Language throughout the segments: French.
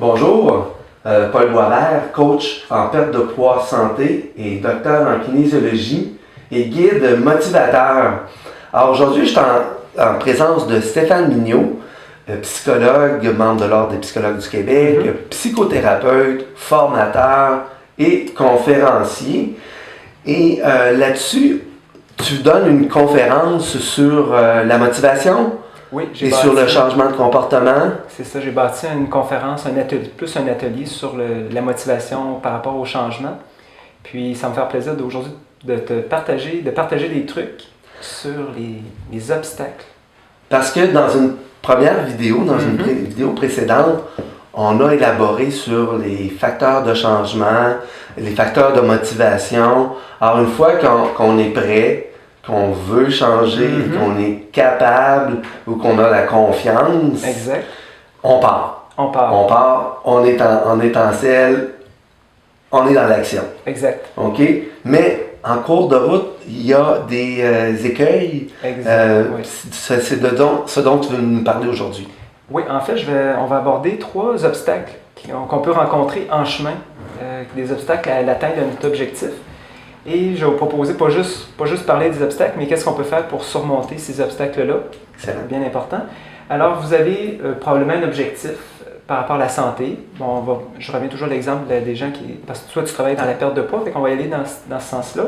Bonjour, Paul Boisvert, coach en perte de poids santé et docteur en kinésiologie et guide motivateur. Alors aujourd'hui, je suis en présence de Stéphane Mignot, psychologue, membre de l'Ordre des psychologues du Québec, psychothérapeute, formateur et conférencier. Et là-dessus, tu donnes une conférence sur la motivation. Oui, et sur le changement de comportement. C'est ça, j'ai bâti une conférence, un atelier sur la motivation par rapport au changement. Puis ça me fait plaisir d'aujourd'hui de partager des trucs sur les obstacles. Parce que dans une première vidéo, une vidéo précédente, on a élaboré sur les facteurs de changement, les facteurs de motivation. Alors une fois qu'on est prêt, qu'on veut changer, qu'on est capable ou qu'on a la confiance, exact. On part. On est en étincelle, on est dans l'action. Exact. OK? Mais en cours de route, il y a des écueils. Oui. C'est ce dont tu veux nous parler aujourd'hui. Oui, en fait, on va aborder 3 obstacles qu'on peut rencontrer en chemin, des obstacles à l'atteinte de notre objectif. Et je vais vous proposer pas juste parler des obstacles, mais qu'est-ce qu'on peut faire pour surmonter ces obstacles-là. C'est bien important. Alors, vous avez probablement un objectif par rapport à la santé. Bon, je reviens toujours à l'exemple des gens parce que toi, tu travailles dans la perte de poids, fait qu'on va y aller dans ce sens-là.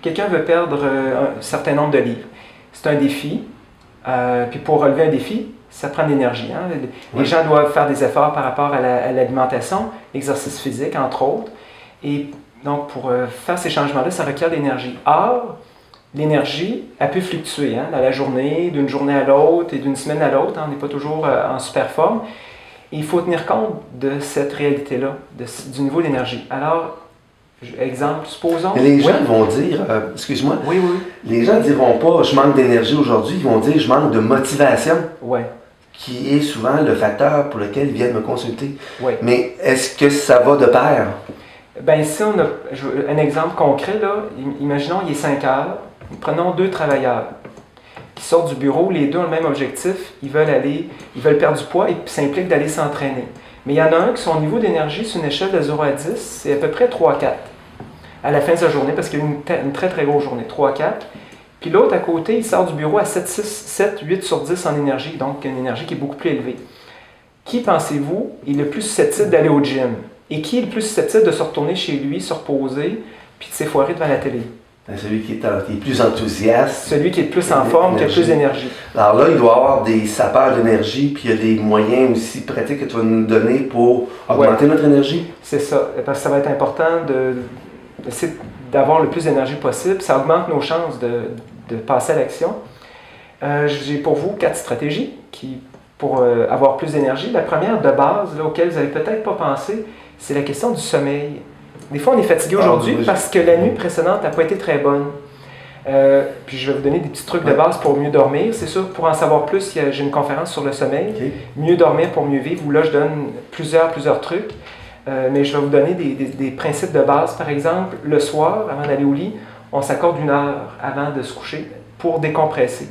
Quelqu'un veut perdre un certain nombre de livres. C'est un défi. Puis pour relever un défi, ça prend de l'énergie. Hein? Les gens doivent faire des efforts par rapport à l'alimentation, l'exercice physique, entre autres. Et donc, pour faire ces changements-là, ça requiert de l'énergie. Or, l'énergie, elle peut fluctuer dans la journée, d'une journée à l'autre et d'une semaine à l'autre. On n'est pas toujours en super forme. Et il faut tenir compte de cette réalité-là, du niveau d'énergie. Alors, exemple, supposons... Mais les gens vont dire, excuse-moi, oui. Les gens ne diront pas « je manque d'énergie aujourd'hui », ils vont dire « je manque de motivation ». Oui. Qui est souvent le facteur pour lequel ils viennent me consulter. Oui. Mais est-ce que ça va de pair? Bien, ici, on a un exemple concret, là. Imaginons, il est 5 heures. Prenons 2 travailleurs qui sortent du bureau, les deux ont le même objectif. Ils veulent perdre du poids et ça implique d'aller s'entraîner. Mais il y en a un qui, son niveau d'énergie sur une échelle de 0 à 10, c'est à peu près 3-4 à la fin de sa journée, parce qu'il a une très, très grosse journée, 3-4. Puis l'autre, à côté, il sort du bureau à 7-8 sur 10 en énergie, donc une énergie qui est beaucoup plus élevée. Qui, pensez-vous, est le plus susceptible d'aller au gym? Et qui est le plus susceptible de se retourner chez lui, se reposer, puis de s'effoirer devant la télé? Celui qui est plus enthousiaste. Celui qui est le plus en forme, qui a plus d'énergie. Alors là, il doit y avoir des sapeurs d'énergie, puis il y a des moyens aussi pratiques que tu vas nous donner pour augmenter notre énergie. C'est ça, parce que ça va être important d'essayer d'avoir le plus d'énergie possible. Ça augmente nos chances de passer à l'action. J'ai pour vous 4 stratégies pour avoir plus d'énergie. La première de base, auquel vous n'avez peut-être pas pensé, c'est la question du sommeil. Des fois, on est fatigué aujourd'hui parce que la nuit précédente n'a pas été très bonne. Puis je vais vous donner des petits trucs de base pour mieux dormir. C'est sûr, pour en savoir plus, j'ai une conférence sur le sommeil. Okay. Mieux dormir pour mieux vivre, où là, je donne plusieurs trucs. Mais je vais vous donner des principes de base. Par exemple, le soir, avant d'aller au lit, on s'accorde 1 heure avant de se coucher pour décompresser.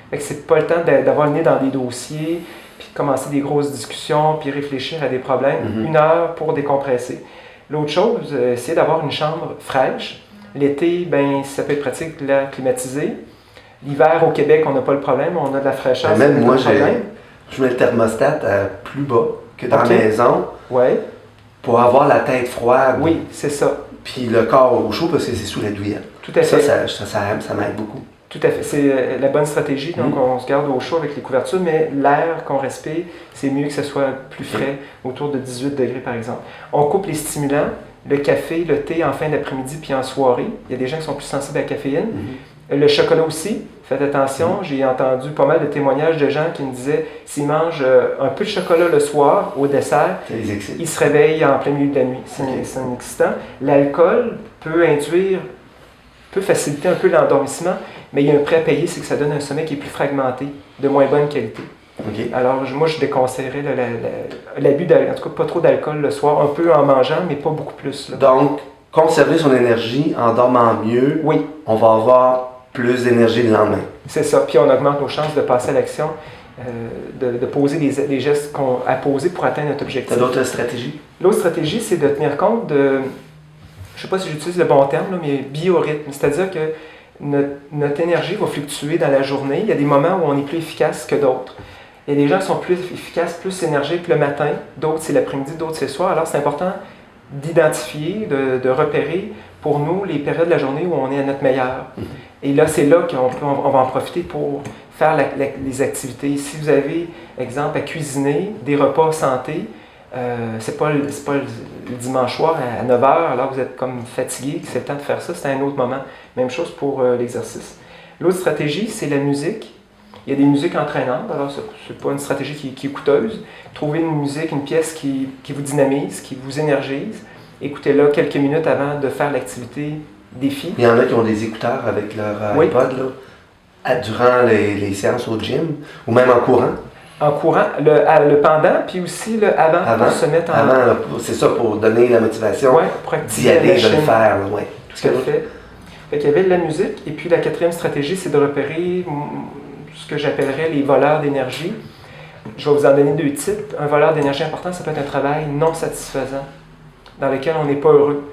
Fait que c'est pas le temps d'avoir le nez dans des dossiers, puis de commencer des grosses discussions, puis réfléchir à des problèmes. 1 heure pour décompresser. L'autre chose, c'est d'avoir une chambre fraîche. L'été, ça peut être pratique de l'air climatisé. L'hiver, au Québec, on n'a pas le problème, on a de la fraîcheur. Même moi, je mets le thermostat à plus bas que dans la maison. Ouais. Pour avoir la tête froide. Oui, c'est ça. Puis le corps au chaud parce que c'est sous la douillette. Tout à fait. Ça m'aide beaucoup. Tout à fait. C'est la bonne stratégie. Donc, on se garde au chaud avec les couvertures, mais l'air qu'on respire, c'est mieux que ce soit plus frais, autour de 18 degrés par exemple. On coupe les stimulants, le café, le thé en fin d'après-midi puis en soirée. Il y a des gens qui sont plus sensibles à la caféine. Le chocolat aussi, faites attention. J'ai entendu pas mal de témoignages de gens qui me disaient s'ils mangent un peu de chocolat le soir au dessert, ils se réveillent en plein milieu de la nuit. C'est un excitant. L'alcool peut faciliter un peu l'endormissement, mais il y a un prix à payer, c'est que ça donne un sommeil qui est plus fragmenté, de moins bonne qualité. Okay. Alors, moi, je déconseillerais l'abus, en tout cas pas trop d'alcool le soir, un peu en mangeant, mais pas beaucoup plus. Là. Donc, conserver son énergie en dormant mieux, on va avoir plus d'énergie le lendemain. C'est ça, puis on augmente nos chances de passer à l'action de poser les gestes à poser pour atteindre notre objectif. Tu as d'autres stratégies? L'autre stratégie, c'est de tenir compte de, je ne sais pas si j'utilise le bon terme, là, mais biorhythme. C'est-à-dire que notre énergie va fluctuer dans la journée. Il y a des moments où on est plus efficace que d'autres. Il y a des gens qui sont plus efficaces, plus énergiques le matin, d'autres c'est l'après-midi, d'autres c'est le soir. Alors c'est important d'identifier, de repérer pour nous les périodes de la journée où on est à notre meilleur. Et là, c'est là qu'on va en profiter pour faire les activités. Si vous avez, exemple, à cuisiner des repas santé, c'est pas le dimanche soir à 9h, alors vous êtes comme fatigué, c'est le temps de faire ça, c'est à un autre moment. Même chose pour l'exercice. L'autre stratégie, c'est la musique. Il y a des musiques entraînantes, alors c'est pas une stratégie qui est coûteuse. Trouvez une musique, une pièce qui vous dynamise, qui vous énergise. Écoutez-la quelques minutes avant de faire l'activité défi. Il y en a qui ont des écouteurs avec leur iPod là, durant les séances au gym ou même en courant. En courant, le pendant, puis aussi le avant pour se mettre en... Avant, c'est ça, pour donner la motivation d'y aller, de le faire. Ouais. Tout à fait. Fait qu'il y avait de la musique. Et puis la quatrième stratégie, c'est de repérer ce que j'appellerais les voleurs d'énergie. Je vais vous en donner 2 types. Un voleur d'énergie important, ça peut être un travail non satisfaisant, dans lequel on n'est pas heureux.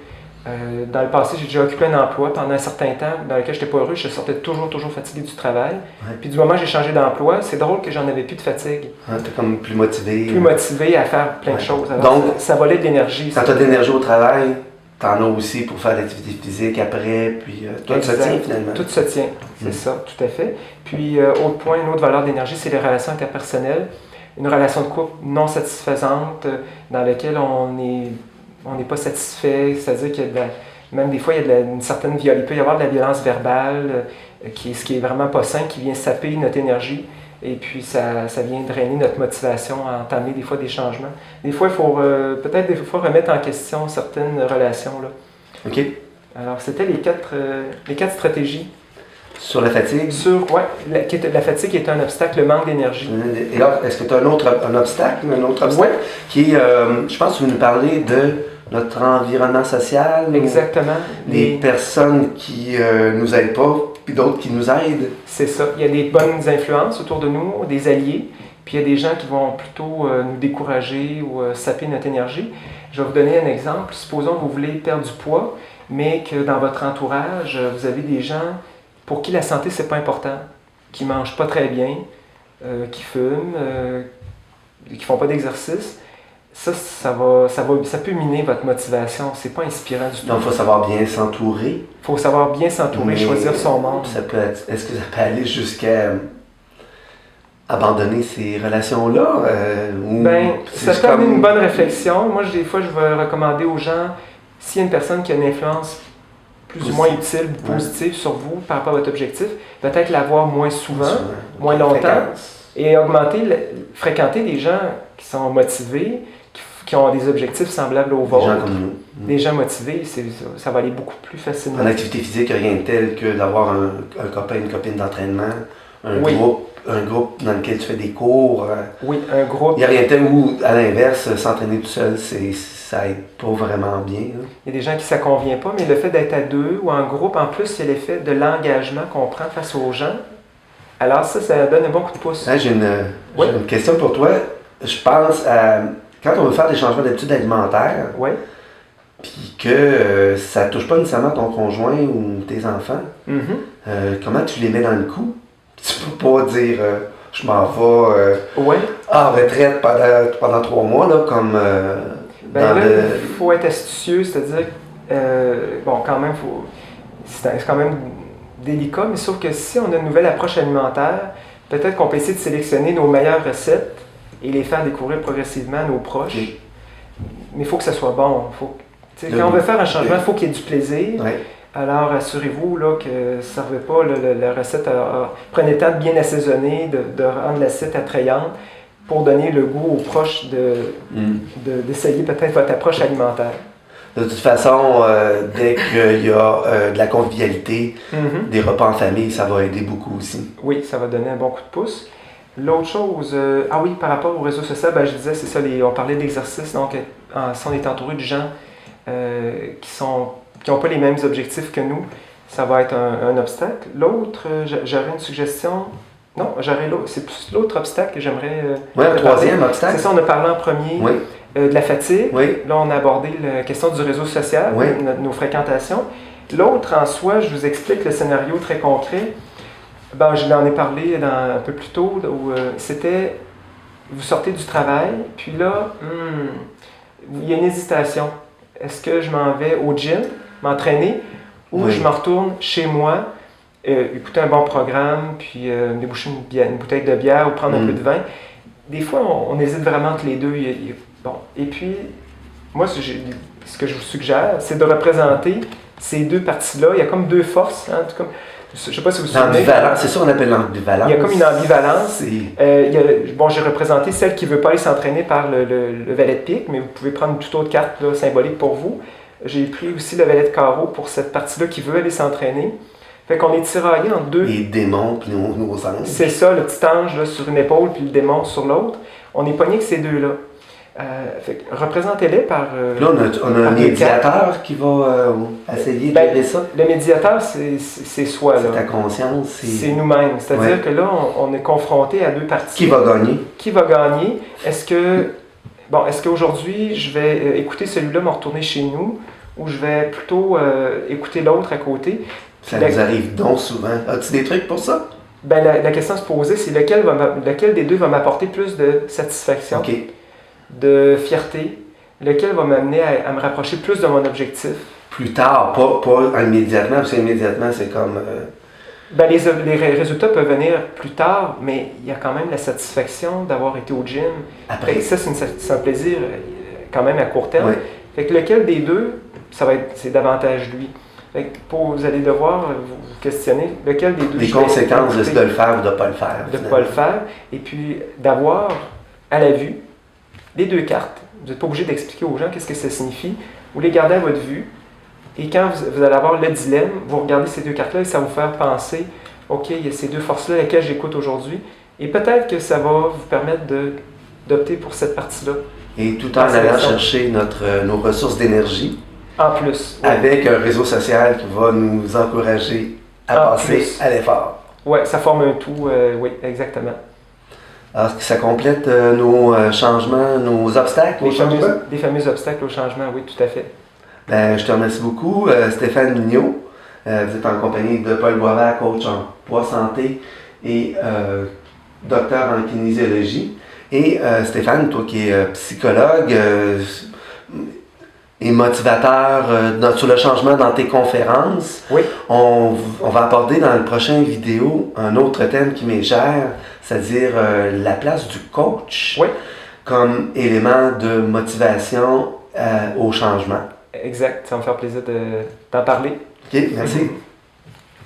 Dans le passé, j'ai déjà occupé un emploi pendant un certain temps dans lequel je n'étais pas heureux. Je sortais toujours fatigué du travail. Ouais. Puis du moment que j'ai changé d'emploi, c'est drôle que j'en avais plus de fatigue. Tu es comme plus motivé. Plus motivé à faire plein de choses. Alors, donc, ça volait de l'énergie. Quand tu as de l'énergie au travail, tu en as aussi pour faire l'activité physique après, puis tout se tient finalement. Tout se tient, c'est ça, tout à fait. Puis, autre point, une autre valeur d'énergie, c'est les relations interpersonnelles. Une relation de couple non satisfaisante dans laquelle on n'est pas satisfait, c'est-à-dire qu'il y a même des fois, il y a une certaine violence, il peut y avoir de la violence verbale, ce qui est vraiment pas sain, qui vient saper notre énergie, et puis ça vient drainer notre motivation à entamer des fois des changements. Des fois, il faut peut-être des fois remettre en question certaines relations. Là. OK. Alors, c'était les quatre stratégies. Sur la fatigue? La fatigue est un obstacle, le manque d'énergie. Et là, est-ce que tu as un autre obstacle qui est, je pense que tu veux nous parler de notre environnement social. Exactement. Les personnes qui nous aident pas, puis d'autres qui nous aident. C'est ça. Il y a des bonnes influences autour de nous, des alliés, puis il y a des gens qui vont plutôt nous décourager ou saper notre énergie. Je vais vous donner un exemple. Supposons que vous voulez perdre du poids, mais que dans votre entourage, vous avez des gens pour qui la santé, c'est pas important, qui ne mangent pas très bien, qui fument, qui font pas d'exercice. Ça peut miner votre motivation. C'est pas inspirant du tout. Donc, il faut savoir bien s'entourer. Il faut savoir bien s'entourer, choisir son monde. Est-ce que ça peut aller jusqu'à abandonner ces relations-là? Ça peut amener une bonne réflexion. Moi, des fois, je vais recommander aux gens, s'il y a une personne qui a une influence plus ou moins utile, positive sur vous par rapport à votre objectif, peut-être la voir moins souvent, moins longtemps, et fréquenter des gens qui sont motivés, qui ont des objectifs semblables aux vôtres. Des gens comme nous. Des gens motivés, ça va aller beaucoup plus facilement. En activité physique, rien de tel que d'avoir un copain, une copine d'entraînement, un groupe dans lequel tu fais des cours. Oui, un groupe. Il n'y a rien de tel où, à l'inverse, s'entraîner tout seul, ça aide pas vraiment bien. Là. Il y a des gens qui ça convient pas, mais le fait d'être à deux ou en groupe, en plus, il y a l'effet de l'engagement qu'on prend face aux gens. Alors ça donne un bon coup de pouce. J'ai une question pour toi. Je pense à quand on veut faire des changements d'habitudes alimentaires, puis que ça ne touche pas nécessairement ton conjoint ou tes enfants, comment tu les mets dans le coup? Tu peux pas dire je m'en vais en retraite pendant 3 mois, là, comme il faut être astucieux, c'est-à-dire quand même, c'est quand même délicat, mais sauf que si on a une nouvelle approche alimentaire, peut-être qu'on peut essayer de sélectionner nos meilleures recettes et les faire découvrir progressivement à nos proches. Okay. Mais il faut que ça soit bon. Quand on veut faire un changement, il faut qu'il y ait du plaisir. Ouais. Alors, assurez-vous là, que ne servez pas la recette. Prenez le temps de bien assaisonner, de rendre l'assiette attrayante pour donner le goût aux proches d'essayer peut-être votre approche alimentaire. De toute façon, dès qu'il y a de la convivialité, des repas en famille, ça va aider beaucoup aussi. Oui, ça va donner un bon coup de pouce. L'autre chose, par rapport aux réseaux sociaux, je disais, c'est ça, on parlait d'exercice, donc si on est entouré de gens qui n'ont pas les mêmes objectifs que nous, ça va être un obstacle. L'autre, j'aurais une suggestion Non, c'est plus l'autre obstacle que j'aimerais. Oui, un troisième obstacle. C'est ça, on a parlé en premier Oui. de la fatigue. Oui. Là, on a abordé la question du réseau social, Oui. nos fréquentations. L'autre, en soi, je vous explique le scénario très concret. Ben, je l'en ai parlé un peu plus tôt, là, où c'était, vous sortez du travail, puis là, il y a une hésitation. Est-ce que je m'en vais au gym, m'entraîner, ou Oui. je me retourne chez moi, écouter un bon programme, puis déboucher une bouteille de bière ou prendre un peu de vin. Des fois, on hésite vraiment entre les deux. Bon. Et puis, moi, ce que je vous suggère, c'est de représenter ces deux parties-là. Il y a comme deux forces. Hein, comme, je ne sais pas si vous vous souvenez. C'est ça qu'on appelle l'ambivalence. Il y a comme une ambivalence. J'ai représenté celle qui ne veut pas aller s'entraîner par le valet de pique, mais vous pouvez prendre une toute autre carte là, symbolique pour vous. J'ai pris aussi le valet de carreau pour cette partie-là qui veut aller s'entraîner. Fait qu'on est tiraillé en deux. Les démons puis nos anges. C'est ça, le petit ange là, sur une épaule puis le démon sur l'autre. On est pogné que ces deux-là. Représentez-les par. Là, on a un médiateur qui va essayer de gérer ça. Le médiateur, c'est soi. C'est ta conscience. C'est nous-mêmes. C'est-à-dire que là, on est confronté à deux parties. Qui va gagner? Qui va gagner? Est-ce qu'aujourd'hui, je vais écouter celui-là, me retourner chez nous, ou je vais plutôt écouter l'autre à côté? Ça nous arrive donc souvent. As-tu des trucs pour ça? La question à se poser, c'est lequel des deux va m'apporter plus de satisfaction, de fierté, lequel va m'amener à me rapprocher plus de mon objectif. Plus tard, pas immédiatement, parce qu'immédiatement, c'est comme... Les résultats peuvent venir plus tard, mais il y a quand même la satisfaction d'avoir été au gym. Après. Ça, c'est un plaisir quand même à court terme. Oui. Fait que lequel des deux, c'est davantage lui. Fait que vous allez devoir vous questionner lequel des deux. Les conséquences de le faire ou de ne pas le faire. De ne pas le faire. Et puis d'avoir à la vue les deux cartes. Vous n'êtes pas obligé d'expliquer aux gens qu'est-ce que ça signifie. Vous les gardez à votre vue. Et quand vous allez avoir le dilemme, vous regardez ces deux cartes-là et ça va vous faire penser, OK, il y a ces deux forces-là lesquelles j'écoute aujourd'hui. Et peut-être que ça va vous permettre d'opter pour cette partie-là. Et tout en allant chercher nos ressources d'énergie. En plus. Oui. Avec un réseau social qui va nous encourager à passer à l'effort. Oui, ça forme un tout, oui, exactement. Alors, ça complète nos changements, nos obstacles au changement? Les fameux obstacles au changement, oui, tout à fait. Je te remercie beaucoup, Stéphane Mignot. Vous êtes en compagnie de Paul Boisvert, coach en poids santé et docteur en kinésiologie. Et Stéphane, toi qui es psychologue et motivateur sur le changement dans tes conférences, oui. On va aborder dans la prochaine vidéo un autre thème qui m'est cher, c'est-à-dire la place du coach comme élément de motivation au changement. Exact, ça va me faire plaisir d'en parler. OK, merci.